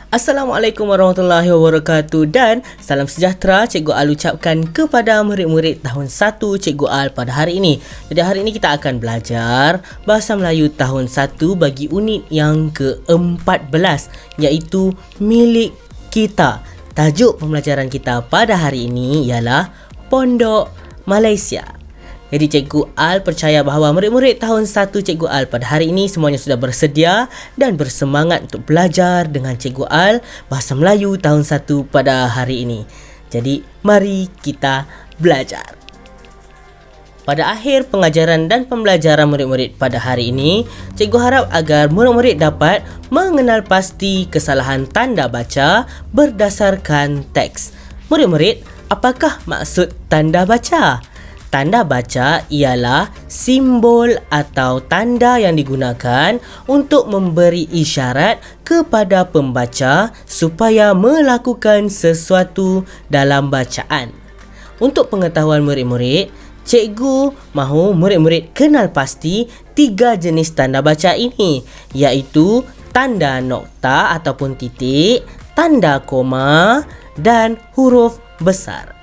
Assalamualaikum warahmatullahi wabarakatuh dan salam sejahtera Cikgu Al ucapkan kepada murid-murid tahun 1 Cikgu Al pada hari ini. Jadi hari ini kita akan belajar Bahasa Melayu tahun 1 bagi unit yang ke-14 iaitu Milik Kita. Tajuk pembelajaran kita pada hari ini ialah Pondok Malaysia. Jadi Cikgu Al percaya bahawa murid-murid tahun 1 Cikgu Al pada hari ini semuanya sudah bersedia dan bersemangat untuk belajar dengan Cikgu Al Bahasa Melayu tahun 1 pada hari ini. Jadi mari kita belajar. Pada akhir pengajaran dan pembelajaran murid-murid pada hari ini, Cikgu harap agar murid-murid dapat mengenal pasti kesalahan tanda baca berdasarkan teks. Murid-murid, apakah maksud tanda baca? Tanda baca ialah simbol atau tanda yang digunakan untuk memberi isyarat kepada pembaca supaya melakukan sesuatu dalam bacaan. Untuk pengetahuan murid-murid, cikgu mahu murid-murid kenal pasti 3 jenis tanda baca ini, iaitu tanda nokta ataupun titik, tanda koma dan huruf besar.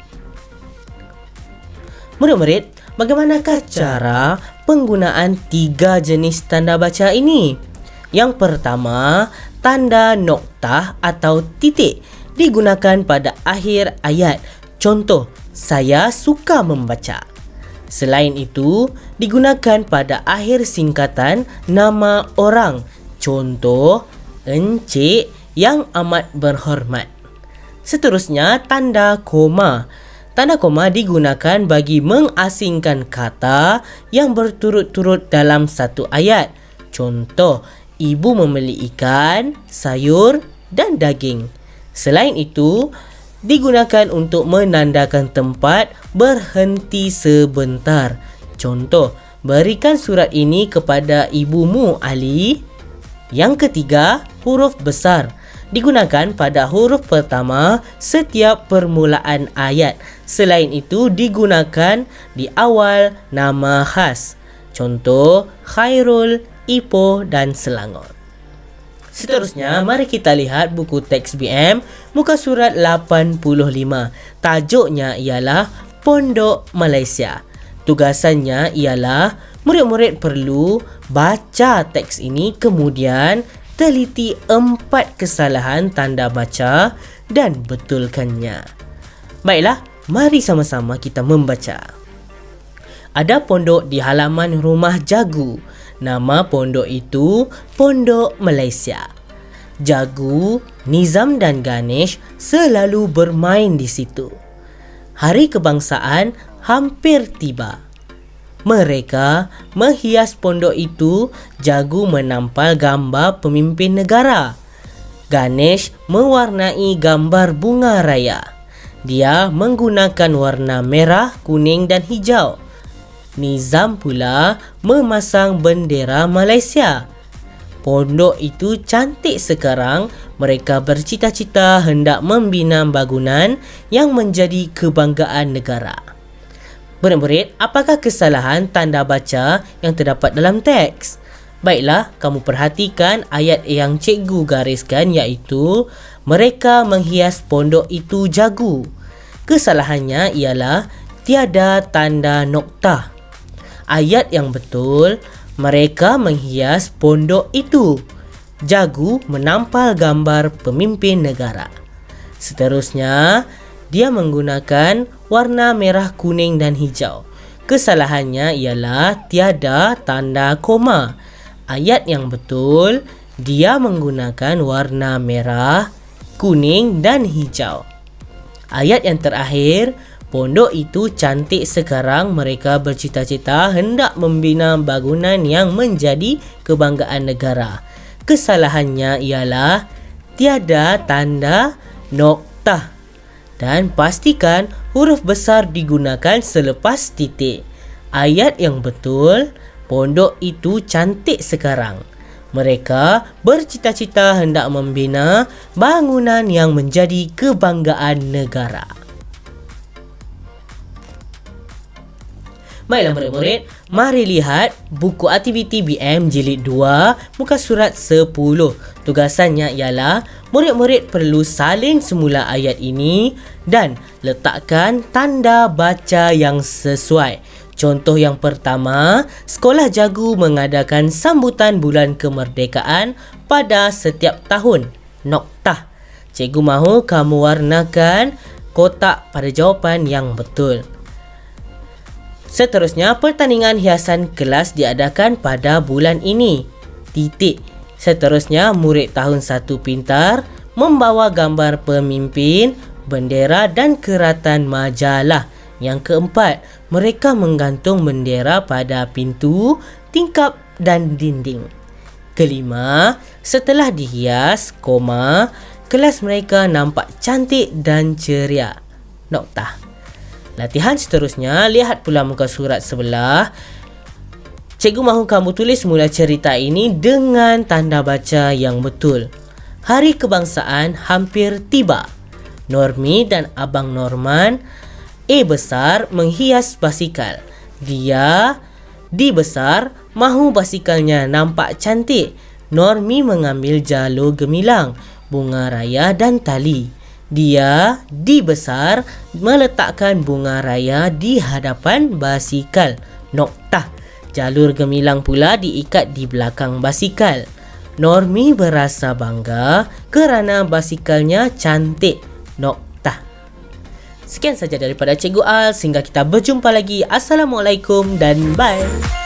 Murid-murid, bagaimanakah cara penggunaan 3 jenis tanda baca ini? Yang pertama, tanda noktah atau titik digunakan pada akhir ayat. Contoh, saya suka membaca. Selain itu, digunakan pada akhir singkatan nama orang. Contoh, Encik yang amat berhormat. Seterusnya, tanda koma. Tanda koma digunakan bagi mengasingkan kata yang berturut-turut dalam satu ayat. Contoh, ibu membeli ikan, sayur dan daging. Selain itu, digunakan untuk menandakan tempat berhenti sebentar. Contoh, berikan surat ini kepada ibumu, Ali. Yang ketiga, huruf besar. Digunakan pada huruf pertama setiap permulaan ayat. Selain itu digunakan di awal nama khas. Contoh, Khairul, Ipoh dan Selangor. Seterusnya, mari kita lihat buku teks BM muka surat 85. Tajuknya ialah Pondok Malaysia. Tugasannya ialah murid-murid perlu baca teks ini kemudian teliti 4 kesalahan tanda baca dan betulkannya. Baiklah, mari sama-sama kita membaca. Ada pondok di halaman rumah Jagu. Nama pondok itu Pondok Malaysia. Jagu, Nizam dan Ganesh selalu bermain di situ. Hari kebangsaan hampir tiba. Mereka menghias pondok itu. Jagu menampal gambar pemimpin negara. Ganesh mewarnai gambar bunga raya. Dia menggunakan warna merah, kuning dan hijau. Nizam pula memasang bendera Malaysia. Pondok itu cantik sekarang. Mereka bercita-cita hendak membina bangunan yang menjadi kebanggaan negara. Murid-murid, apakah kesalahan tanda baca yang terdapat dalam teks? Baiklah, kamu perhatikan ayat yang cikgu gariskan iaitu mereka menghias pondok itu jagu. Kesalahannya ialah tiada tanda noktah. Ayat yang betul, mereka menghias pondok itu. Jagu menampal gambar pemimpin negara. Seterusnya, dia menggunakan warna merah, kuning dan hijau. Kesalahannya ialah tiada tanda koma. Ayat yang betul, dia menggunakan warna merah, kuning dan hijau. Ayat yang terakhir, pondok itu cantik sekarang. Mereka bercita-cita hendak membina bangunan yang menjadi kebanggaan negara. Kesalahannya ialah tiada tanda noktah. Dan pastikan huruf besar digunakan selepas titik. Ayat yang betul, pondok itu cantik sekarang. Mereka bercita-cita hendak membina bangunan yang menjadi kebanggaan negara. Baiklah murid-murid, mari lihat buku aktiviti BM Jilid 2 muka surat 10. Tugasannya ialah murid-murid perlu salin semula ayat ini dan letakkan tanda baca yang sesuai. Contoh yang pertama, Sekolah Jagu mengadakan sambutan bulan kemerdekaan pada setiap tahun. Noktah. Cikgu mahu kamu warnakan kotak pada jawapan yang betul. Seterusnya, pertandingan hiasan kelas diadakan pada bulan ini. Titik. Seterusnya, murid tahun 1 pintar membawa gambar pemimpin, bendera dan keratan majalah. Yang keempat, mereka menggantung bendera pada pintu, tingkap dan dinding. Kelima, setelah dihias, kelas mereka nampak cantik dan ceria. Noktah. Latihan seterusnya, lihat pula muka surat sebelah. Cikgu mahu kamu tulis mula cerita ini dengan tanda baca yang betul. Hari Kebangsaan hampir tiba. Normi dan Abang Norman besar menghias basikal. Dia, D besar, mahu basikalnya nampak cantik. Normi mengambil jalur gemilang, bunga raya dan tali. Dia, D besar, meletakkan bunga raya di hadapan basikal. Noktah. Jalur gemilang pula diikat di belakang basikal. Normi berasa bangga kerana basikalnya cantik. Noktah. Sekian saja daripada Cikgu Al. Sehingga kita berjumpa lagi. Assalamualaikum dan bye.